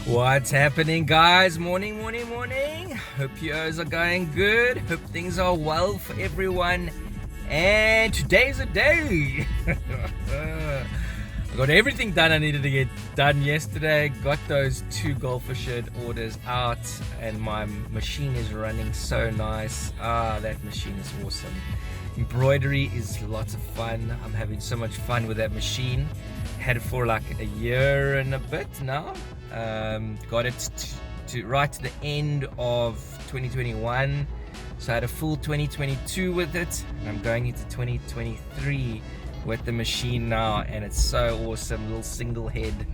What's happening, guys? Morning. Hope you guys are going good. Hope things are well for everyone. And today's a day. I got everything done I needed to get done yesterday. Got those 2 golfer shirt orders out, and my machine is running so nice. That machine is awesome. Embroidery is lots of fun. I'm having so much fun with that machine. Had it for like a year and a bit now. Got it to right to the end of 2021, so I had a full 2022 with it, and I'm going into 2023 with the machine now, and it's so awesome. Little single head.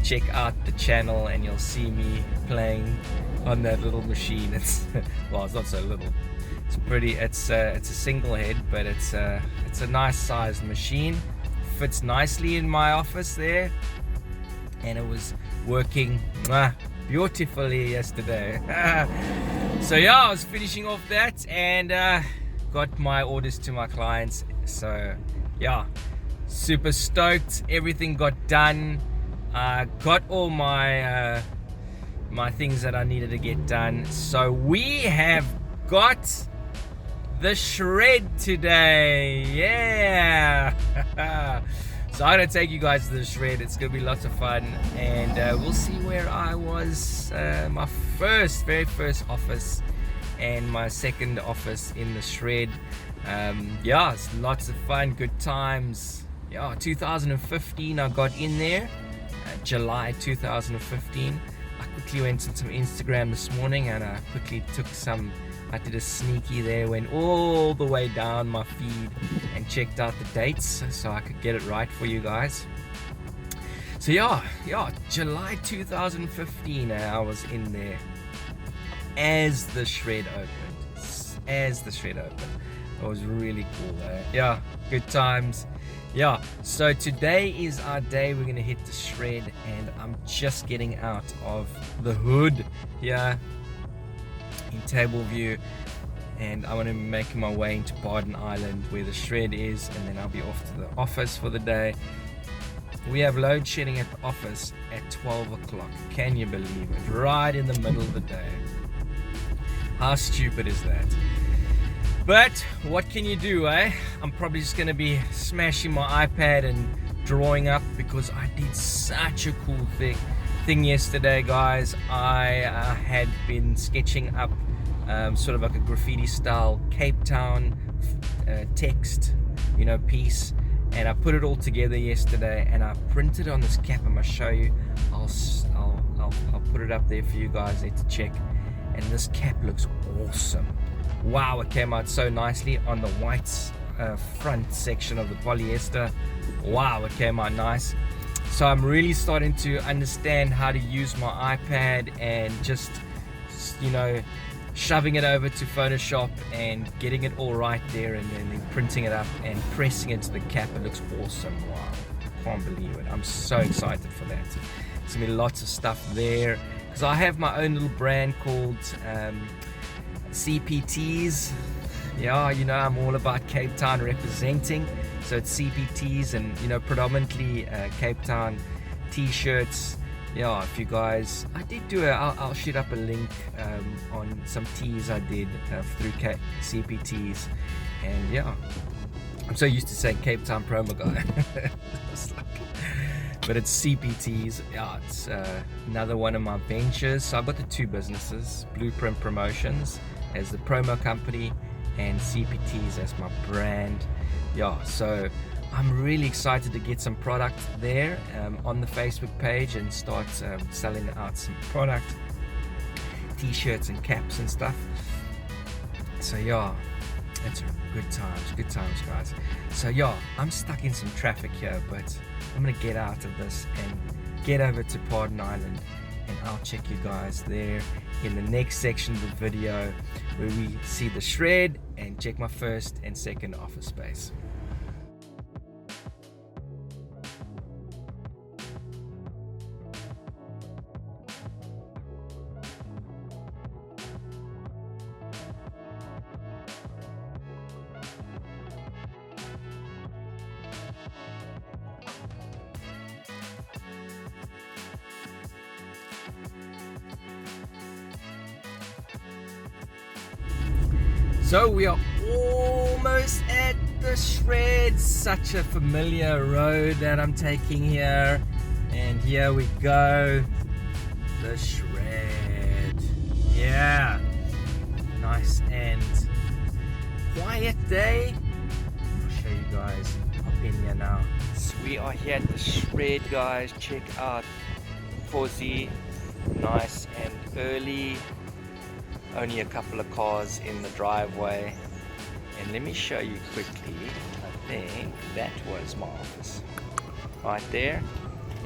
Check out the channel and you'll see me playing on that little machine. It's well, it's not so little. It's a single head, but it's a nice sized machine. Fits nicely in my office there, and it was working beautifully yesterday. So yeah, I was finishing off that and got my orders to my clients. So yeah, super stoked. Everything got done. Got all my my things that I needed to get done. So we have got the shred today. Yeah. So I'm gonna take you guys to the shred. It's gonna be lots of fun, and we'll see where I was. My very first office and my second office in the shred. Yeah, it's lots of fun, good times. Yeah, 2015 I got in there, July 2015. I quickly went on some Instagram this morning, and I quickly took some. I did a sneaky there, went all the way down my feed and checked out the dates so I could get it right for you guys. So yeah, July 2015 I was in there as the shred opened. It was really cool. Yeah, good times. Yeah, so today is our day. We're gonna hit the shred, and I'm just getting out of the hood here in Table View, and I want to make my way into Barden Island where the shred is, and then I'll be off to the office for the day. We have load shedding at the office at 12 o'clock. Can you believe it? Right in the middle of the day. How stupid is that? But what can you do, eh? I'm probably just going to be smashing my iPad and drawing up, because I did such a cool thing yesterday, guys. I had been sketching up sort of like a graffiti style Cape Town text, piece, and I put it all together yesterday, and I printed on this cap. I'm gonna show you. I'll put it up there for you guys there to check. And this cap looks awesome. Wow, it came out so nicely on the white front section of the polyester. Wow, it came out nice. So I'm really starting to understand how to use my iPad, and just shoving it over to Photoshop and getting it all right there, and then printing it up and pressing it to the cap. It looks awesome. Wow, can't believe it. I'm so excited for that. There's gonna be lots of stuff there, because I have my own little brand called CPTs. Yeah, I'm all about Cape Town representing. So it's CPTs, and predominantly Cape Town t-shirts. Yeah, if you guys, I did do I'll shoot up a link on some tees I did through CPTs, and yeah, I'm so used to saying Cape Town promo guy. But it's CPTs. Yeah, it's another one of my ventures. So I've got the 2 businesses: Blueprint Promotions as the promo company, and CPTs as my brand. Yeah, so I'm really excited to get some product there on the Facebook page, and start selling out some product, t-shirts and caps and stuff. So yeah, it's good times, guys. So yeah, I'm stuck in some traffic here, but I'm gonna get out of this and get over to Barden Island, and I'll check you guys there in the next section of the video, where we see the shred and check my first and second office space. So we are almost at the shred. Such a familiar road that I'm taking here. And here we go. The shred. Yeah. Nice and quiet day. I'll show you guys. Hop in here now. So we are here at the shred, guys. Check out Cozy. Nice and early. Only a couple of cars in the driveway. And let me show you quickly. I think that was my office. Right there.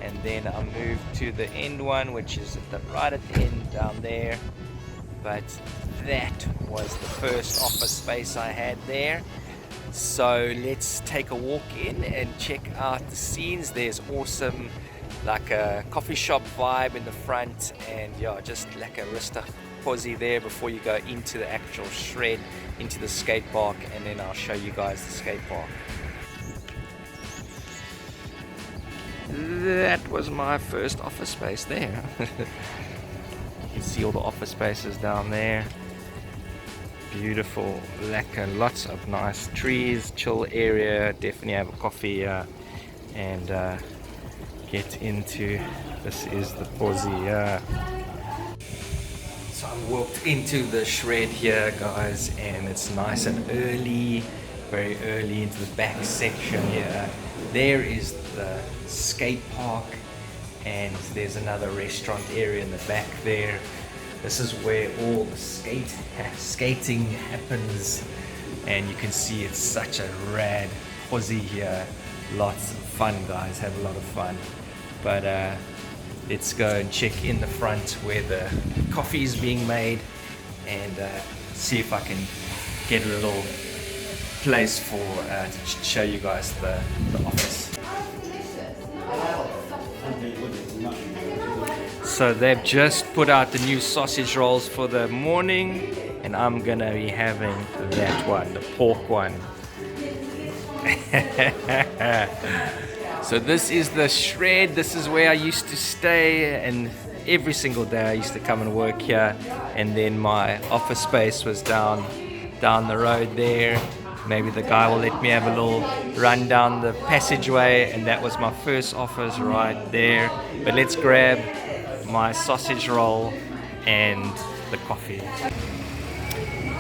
And then I moved to the end one, which is right at the end down there. But that was the first office space I had there. So let's take a walk in and check out the scenes. There's awesome, like a coffee shop vibe in the front, and yeah, just like a Rista Cozy there before you go into the actual shred, into the skate park, and then I'll show you guys the skate park. That was my first office space there. You can see all the office spaces down there. Beautiful, lekker, lots of nice trees, chill area. Definitely have a coffee here and get into. This is the Cozy. So I walked into the shred here, guys, and it's nice and early, very early into the back section here. There is the skate park, and there's another restaurant area in the back there. This is where all the skating happens, and you can see it's such a rad Cozy here. Lots of fun, guys, have a lot of fun. But let's go and check in the front where the coffee is being made, and see if I can get a little place for to show you guys the office. So they've just put out the new sausage rolls for the morning, and I'm gonna be having that one, the pork one. So this is the shred. This is where I used to stay, and every single day I used to come and work here. And then my office space was down the road there. Maybe the guy will let me have a little run down the passageway, and that was my first office right there. But let's grab my sausage roll and the coffee.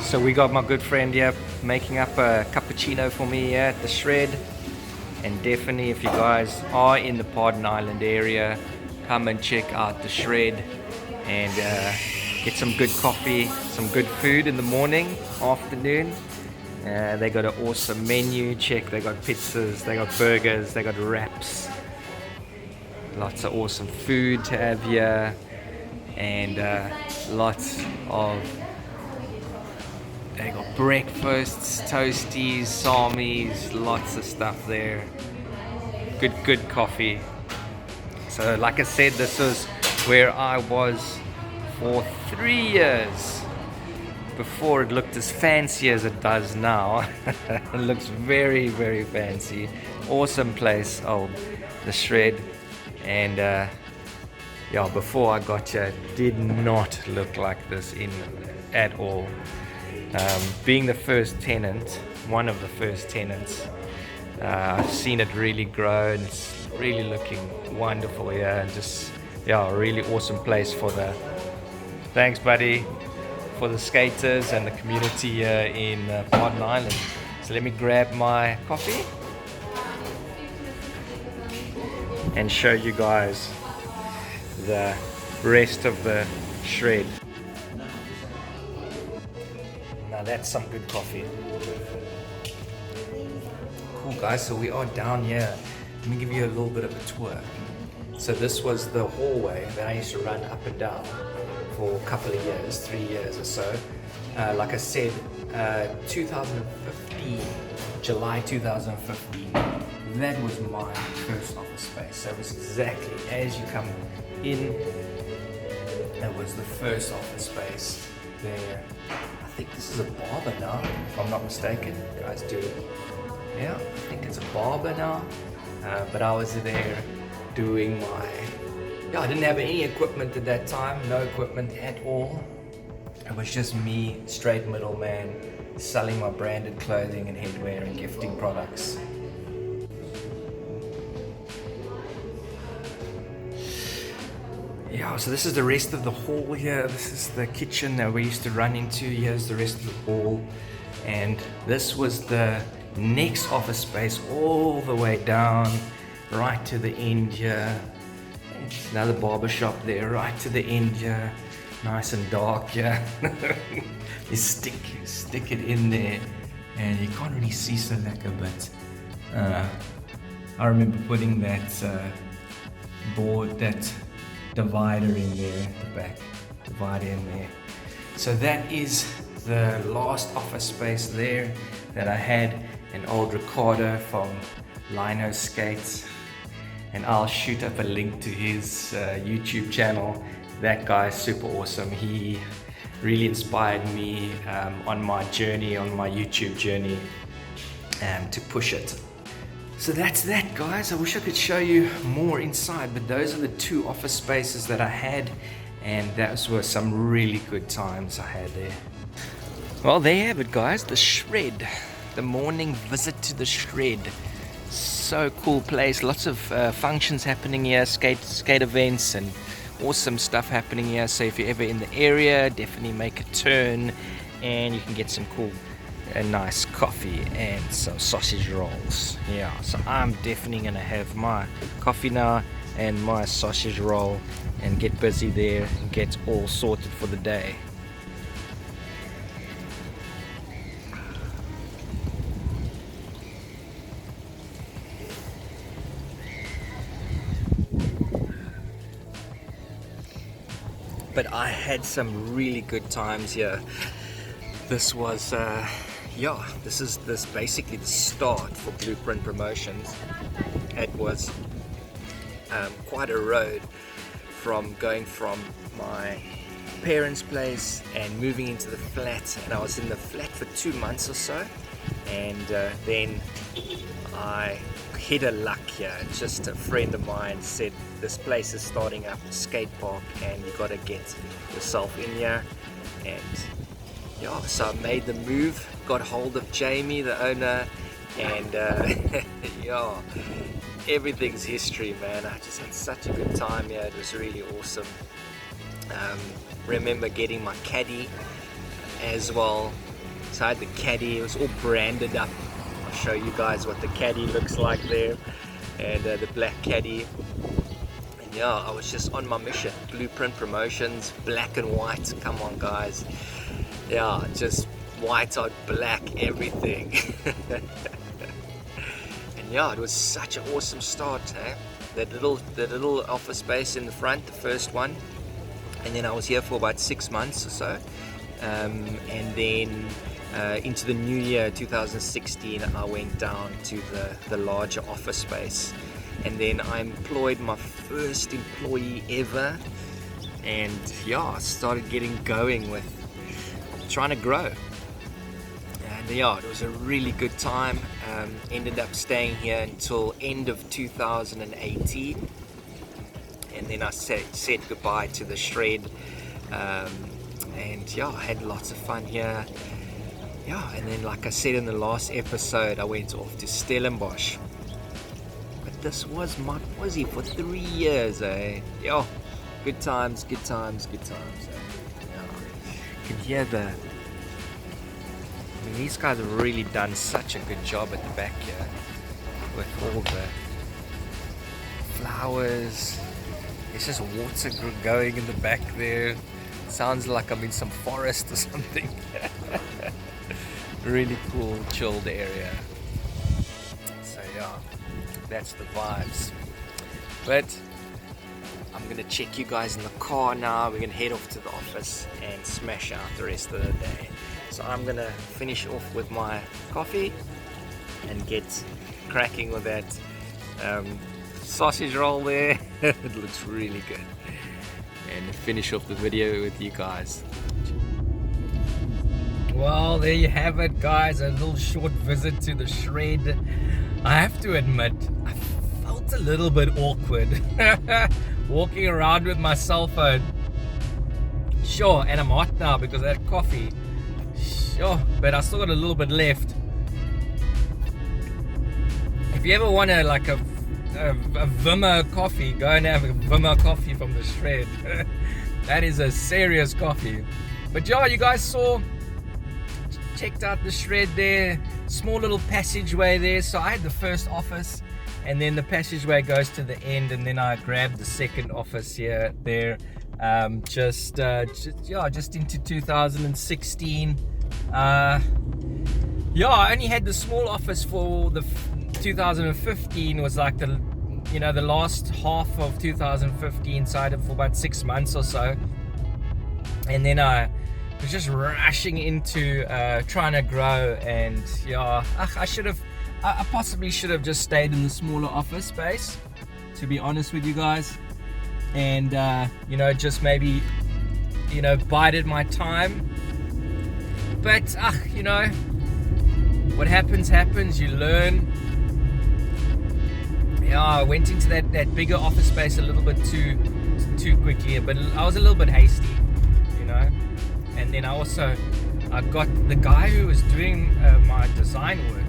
So we got my good friend here making up a cappuccino for me here at the shred. And definitely, if you guys are in the Pardon Island area, come and check out the shred and get some good coffee, some good food in the morning, afternoon. They got an awesome menu. Check, they got pizzas, they got burgers, they got wraps. Lots of awesome food to have here, and lots of, they got breakfasts, toasties, samis, lots of stuff there. Good coffee. So like I said, this was where I was for 3 years before it looked as fancy as it does now. It looks very, very fancy. Awesome place, the shred. And yeah, before I got here, it did not look like this at all. Being the first tenant, one of the first tenants, I've seen it really grow, and it's really looking wonderful here. And just, yeah, a really awesome place for the, thanks buddy, for the skaters and the community here in Pardon Island. So let me grab my coffee and show you guys the rest of the shred. Now that's some good coffee. Cool guys, so we are down here. Let me give you a little bit of a tour. So this was the hallway that I used to run up and down for a couple of years, 3 years or so. Like I said, 2015, July 2015, that was my first office space. So it was exactly as you come in, that was the first office space there. I think this is a barber now, if I'm not mistaken. Guys, do it. Yeah, I think it's a barber now. But I was there doing my, I didn't have any equipment at that time, no equipment at all. It was just me, straight middleman, selling my branded clothing and headwear and gifting products. Yeah, so this is the rest of the hall here. This is the kitchen that we used to run into. Here's the rest of the hall. And this was the next office space all the way down, right to the end here. Another barber shop there, right to the end here. Nice and dark here. You stick it in there, and you can't really see so lekker, but I remember putting that board, that divider in there, the back divider in there. So that is the last office space there that I had. An old Ricardo from Lino Skates, and I'll shoot up a link to his YouTube channel. That guy is super awesome. He really inspired me on my journey, on my YouTube journey, to push it. So that's that, guys. I wish I could show you more inside, but those are the 2 office spaces that I had, and those were some really good times I had there. Well, there you have it, guys. The shred, the morning visit to the shred. So cool place. Lots of functions happening here, skate events, and awesome stuff happening here. So if you're ever in the area, definitely make a turn, and you can get some cool a nice coffee and some sausage rolls. Yeah, so I'm definitely gonna have my coffee now and my sausage roll and get busy there and get all sorted for the day. But I had some really good times here. This was this is basically the start for Blueprint Promotions. It was quite a road from going from my parents' place and moving into the flat, and I was in the flat for 2 months or so, and then I hit a luck here. Just a friend of mine said this place is starting up a skate park and you got to get yourself in here, and yeah, so I made the move, got hold of Jamie, the owner, and yeah, everything's history, man. I just had such a good time here. It was really awesome. Remember getting my caddy as well. So I had the caddy, it was all branded up. I'll show you guys what the caddy looks like there, and the black caddy. And yeah, I was just on my mission. Blueprint Promotions, black and white. Come on, guys. Yeah, just white on black, everything. And yeah, it was such an awesome start, eh? The little office space in the front, the first one, and then I was here for about 6 months or so, and then into the new year 2016 I went down to the larger office space, and then I employed my first employee ever, and yeah, I started getting going with trying to grow. And yeah, it was a really good time. Ended up staying here until end of 2018, and then I said goodbye to the shred, and yeah, I had lots of fun here. Yeah, and then like I said in the last episode, I went off to Stellenbosch, but this was my Aussie for 3 years, eh? Yeah, good times, good times, good times, eh? You can hear these guys have really done such a good job at the back here with all the flowers. There's just water going in the back there. Sounds like I'm in some forest or something. Really cool, chilled area. So yeah, that's the vibes. But I'm gonna check you guys in the car now. We're gonna head off to the office and smash out the rest of the day. So I'm gonna finish off with my coffee and get cracking with that sausage roll there. It looks really good. And finish off the video with you guys. Well, there you have it, guys. A little short visit to the shred. I have to admit, I felt a little bit awkward walking around with my cell phone. Sure, and I'm hot now because I had coffee. but I still got a little bit left. If you ever want a Vimmer coffee, go and have a Vimmer coffee from the shred. That is a serious coffee. But yeah, you guys checked out the shred there, small little passageway there. So I had the first office, and then the passageway goes to the end, and then I grabbed the second office there. Just into 2016. I only had the small office for the 2015 was like the last half of 2015, so I had it for about 6 months or so, and then I was just rushing into trying to grow, and I possibly should have just stayed in the smaller office space, to be honest with you guys, and just maybe bided my time. But what happens, you learn. I went into that bigger office space a little bit too quickly, but I was a little bit hasty, and then I got the guy who was doing my design work.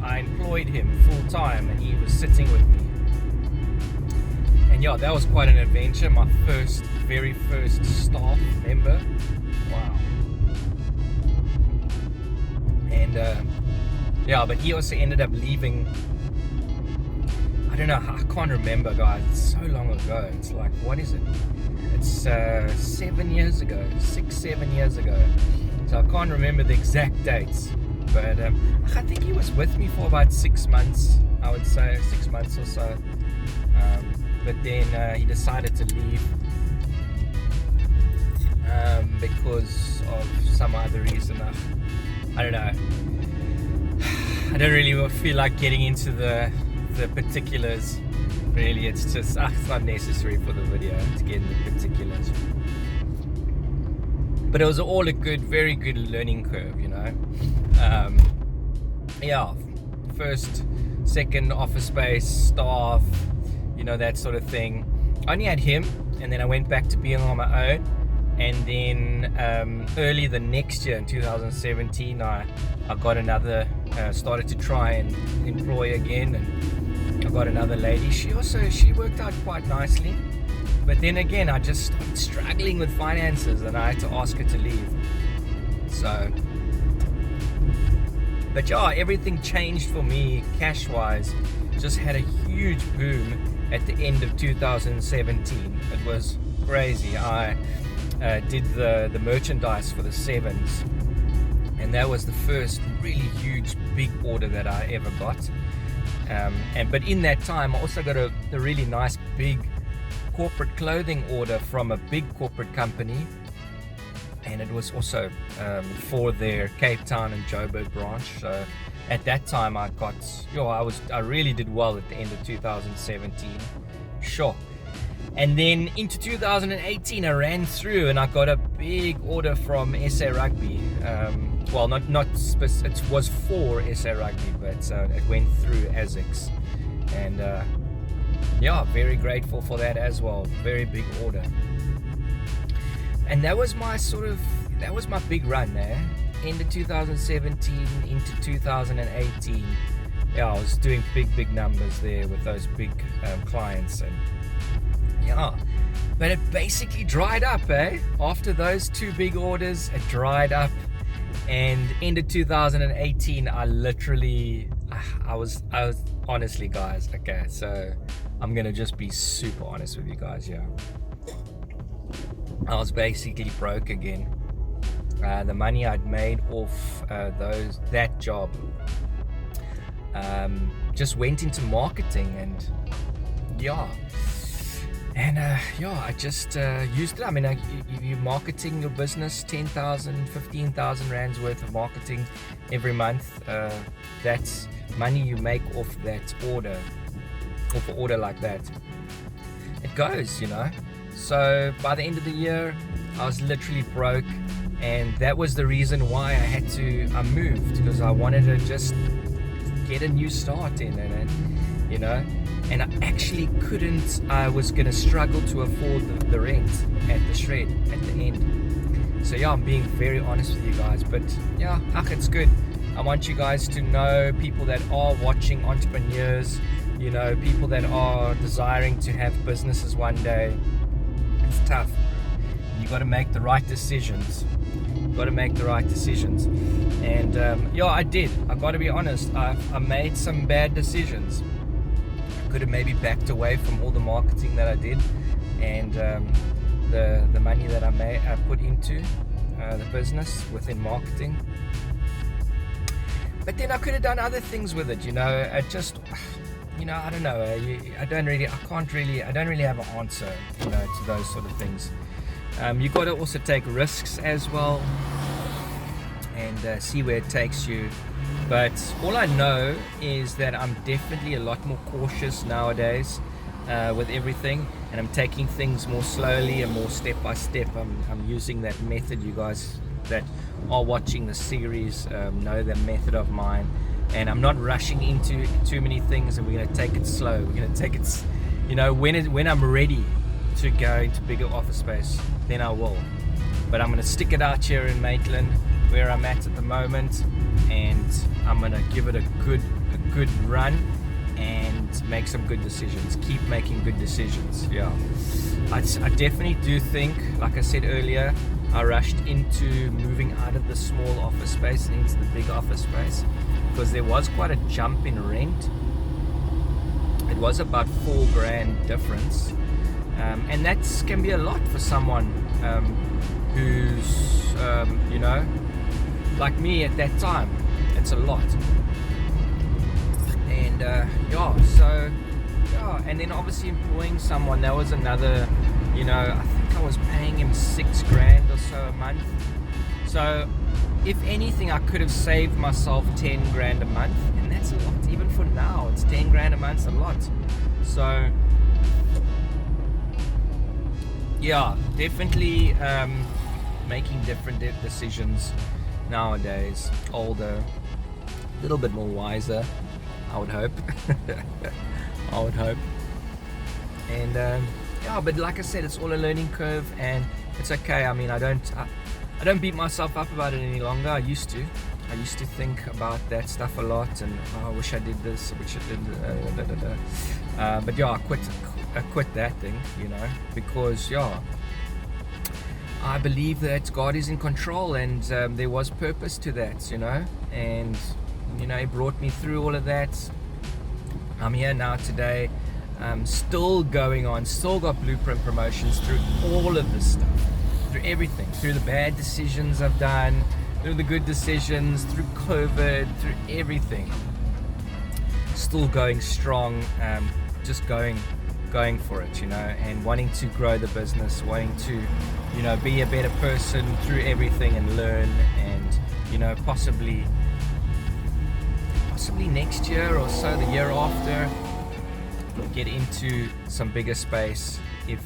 I employed him full time, and he was sitting with me, and that was quite an adventure. My very first staff member. Wow. And but he also ended up leaving. I don't know, I can't remember, guys. It's so long ago. It's like, what is it? It's 7 years ago, 6-7 years ago. So I can't remember the exact dates, but I think he was with me for about 6 months. I would say 6 months or so. But then he decided to leave because of some other reason. I don't know. I don't really feel like getting into the particulars. Really, it's just it's not necessary for the video to get in the particulars. But it was all a very good learning curve, first, second office space, staff, that sort of thing. I only had him, and then I went back to being on my own. And then early the next year in 2017, I got another, started to try and employ again, and I got another lady. She worked out quite nicely, but then again I just started struggling with finances, and I had to ask her to leave. So, but everything changed for me cash wise. Just had a huge boom at the end of 2017. It was crazy. I did the merchandise for the sevens, and that was the first really huge big order that I ever got. But in that time I also got a really nice big corporate clothing order from a big corporate company, and it was also for their Cape Town and Joburg branch. So at that time I got I really did well at the end of 2017. And then into 2018, I ran through and I got a big order from SA Rugby. It was for SA Rugby, but it went through ASICS. And very grateful for that as well. Very big order. And that was my big run there. End of 2017 into 2018. I was doing big numbers there with those big clients, and but it basically dried up, after those two big orders. It dried up, and into 2018 I was honestly, guys, okay, so I'm gonna just be super honest with you guys. I was basically broke again. The money I'd made off that job just went into marketing, and I just used it. I mean, you're marketing your business, 10,000, 15,000 rands worth of marketing every month. That's money you make off that order, off an order like that. It goes, So by the end of the year, I was literally broke, and that was the reason why I moved, because I wanted to just get a new start in, and I actually couldn't. I was gonna struggle to afford the rent at the shred at the end. So yeah, I'm being very honest with you guys, but yeah, it's good. I want you guys to know, people that are watching, entrepreneurs, people that are desiring to have businesses one day. It's tough. You got to make the right decisions. And I did. I got to be honest. I made some bad decisions. I could have maybe backed away from all the marketing that I did, and the money that I put into the business within marketing. But then I could have done other things with it. I just, I don't know. I don't really have an answer, to those sort of things. You got to also take risks as well, and see where it takes you. But all I know is that I'm definitely a lot more cautious nowadays with everything, and I'm taking things more slowly and more step by step. I'm using that method. You guys that are watching the series know the method of mine, and I'm not rushing into too many things, and we're going to take it slow. We're going to take it, when I'm ready to go into bigger office space, then I will. But I'm going to stick it out here in Maitland where I'm at the moment, and I'm going to give it a good run and make some good decisions. Keep making good decisions. I definitely do think, like I said earlier, I rushed into moving out of the small office space and into the big office space, because there was quite a jump in rent. It was about $4,000 difference, and that can be a lot for someone who's like me at that time. It's a lot. And and then obviously employing someone, that was another, I think I was paying him $6,000 or so a month. So if anything, I could have saved myself $10,000 a month, and that's a lot. Even for now, it's $10,000 a month's a lot. So yeah, definitely making different decisions nowadays. Older, a little bit more wiser, I would hope. And but like I said, it's all a learning curve, and it's okay. I mean, I don't beat myself up about it any longer. I used to think about that stuff a lot, and I wish I did this, I wish I did but I quit that thing, because I believe that God is in control, and there was purpose to that, and He brought me through all of that. I'm here now today, still going on, still got Blueprint Promotions through all of this stuff, through everything, through the bad decisions I've done, through the good decisions, through COVID, through everything. Still going strong, just going for it, and wanting to grow the business, wanting to, be a better person through everything and learn, and, possibly next year or so, the year after, get into some bigger space if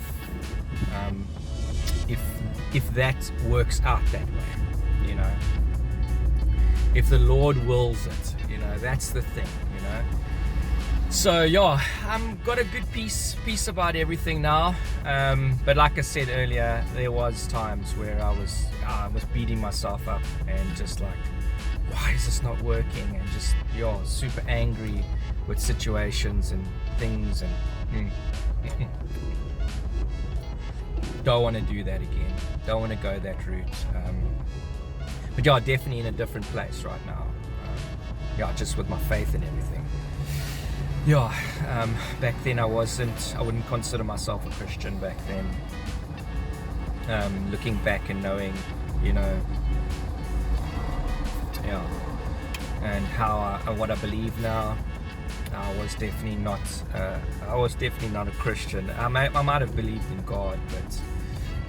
that works out that way, if the Lord wills it, that's the thing, So I'm got a good peace about everything now, but like I said earlier, there was times where I was beating myself up and just like, why is this not working, and just super angry with situations and things, and don't want to do that again, don't want to go that route, but definitely in a different place right now, just with my faith and everything. Back then I wouldn't consider myself a Christian back then. Looking back and knowing, and what I believe now, I was definitely not a Christian. I might have believed in God,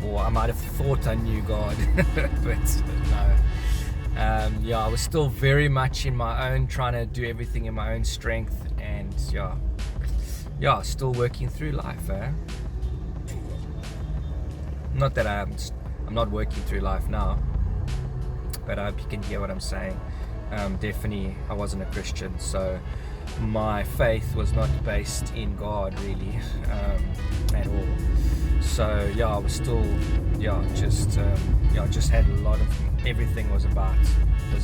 or I might have thought I knew God, but no. I was still very much in my own, trying to do everything in my own strength, and still working through life. Not that I'm not working through life now, but I hope you can hear what I'm saying. Definitely I wasn't a Christian, so my faith was not based in God really, at all. So yeah, I was still just had a lot of everything was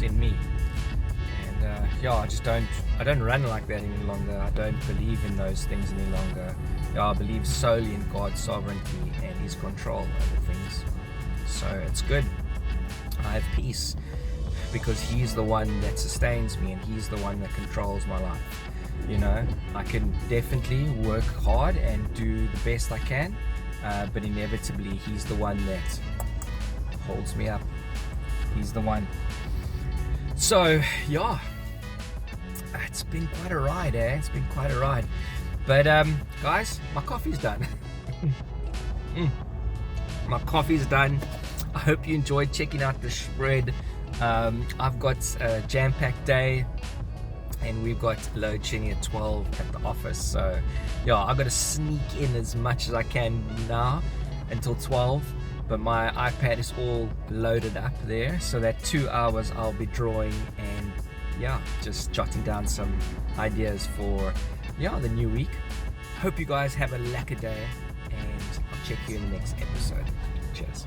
in me. And I don't run like that any longer. I don't believe in those things any longer. I believe solely in God's sovereignty and His control over things. So it's good. I have peace because He's the one that sustains me and He's the one that controls my life. I can definitely work hard and do the best I can, but inevitably He's the one that holds me up. He's the one. So yeah, it's been quite a ride, It's been quite a ride. But guys, my coffee's done. My coffee's done. I hope you enjoyed checking out the spread. I've got a jam-packed day, and we've got load shedding at 12 at the office. So yeah, I've got to sneak in as much as I can now until 12. But my iPad is all loaded up there, so that 2 hours I'll be drawing and just jotting down some ideas for the new week. Hope you guys have a lacquer day, and I'll check you in the next episode. Cheers.